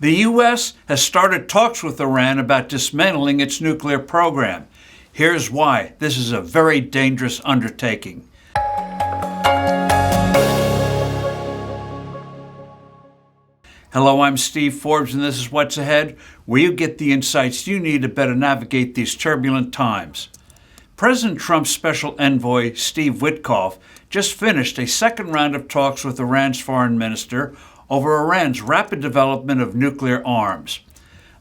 The U.S. has started talks with Iran about dismantling its nuclear program. Here's why this is a very dangerous undertaking. Hello, I'm Steve Forbes, and this is What's Ahead, where you get the insights you need to better navigate these turbulent times. President Trump's special envoy, Steve Witkoff, just finished a second round of talks with Iran's foreign minister over Iran's rapid development of nuclear arms.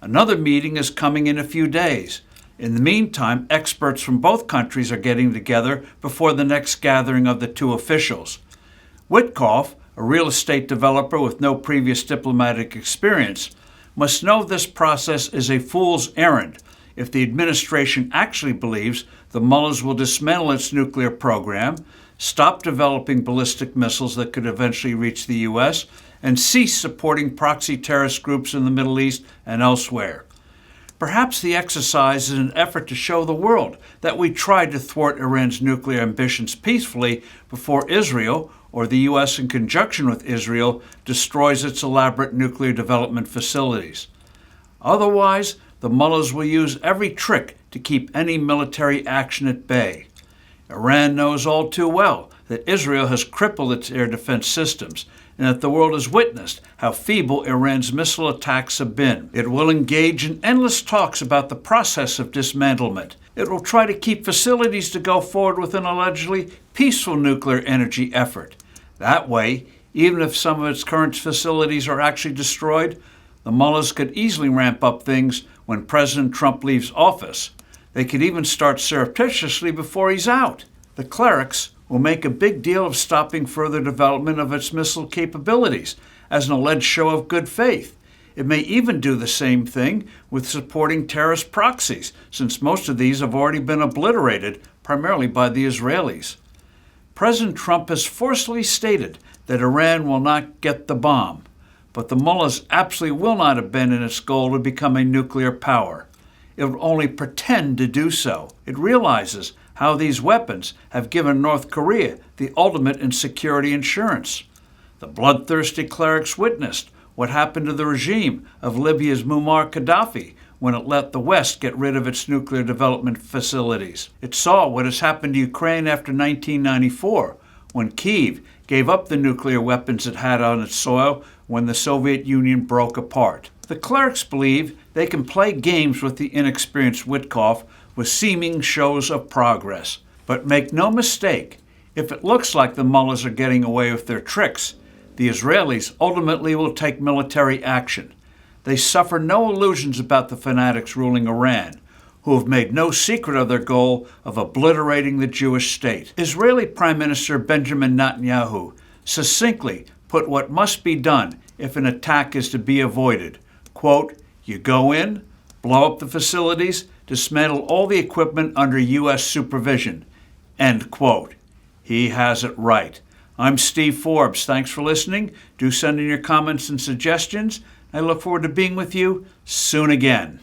Another meeting is coming in a few days. In the meantime, experts from both countries are getting together before the next gathering of the two officials. Witkoff, a real estate developer with no previous diplomatic experience, must know this process is a fool's errand if the administration actually believes the mullahs will dismantle its nuclear program, stop developing ballistic missiles that could eventually reach the U.S., and cease supporting proxy terrorist groups in the Middle East and elsewhere. Perhaps the exercise is an effort to show the world that we tried to thwart Iran's nuclear ambitions peacefully before Israel, or the U.S. in conjunction with Israel, destroys its elaborate nuclear development facilities. Otherwise, the mullahs will use every trick to keep any military action at bay. Iran knows all too well that Israel has crippled its air defense systems, and that the world has witnessed how feeble Iran's missile attacks have been. It will engage in endless talks about the process of dismantlement. It will try to keep facilities to go forward with an allegedly peaceful nuclear energy effort. That way, even if some of its current facilities are actually destroyed, the mullahs could easily ramp up things when President Trump leaves office. They could even start surreptitiously before he's out. The clerics will make a big deal of stopping further development of its missile capabilities as an alleged show of good faith. It may even do the same thing with supporting terrorist proxies, since most of these have already been obliterated, primarily by the Israelis. President Trump has forcefully stated that Iran will not get the bomb, but the mullahs absolutely will not abandon its goal to become a nuclear power. It will only pretend to do so. It realizes how these weapons have given North Korea the ultimate in security insurance. The bloodthirsty clerics witnessed what happened to the regime of Libya's Muammar Gaddafi when it let the West get rid of its nuclear development facilities. It saw what has happened to Ukraine after 1994, when Kyiv gave up the nuclear weapons it had on its soil when the Soviet Union broke apart. The clerics believe they can play games with the inexperienced Witkoff with seeming shows of progress. But make no mistake, if it looks like the mullahs are getting away with their tricks, the Israelis ultimately will take military action. They suffer no illusions about the fanatics ruling Iran, who have made no secret of their goal of obliterating the Jewish state. Israeli Prime Minister Benjamin Netanyahu succinctly put what must be done if an attack is to be avoided. Quote, "You go in, blow up the facilities, dismantle all the equipment under U.S. supervision." End quote. He has it right. I'm Steve Forbes. Thanks for listening. Do send in your comments and suggestions. I look forward to being with you soon again.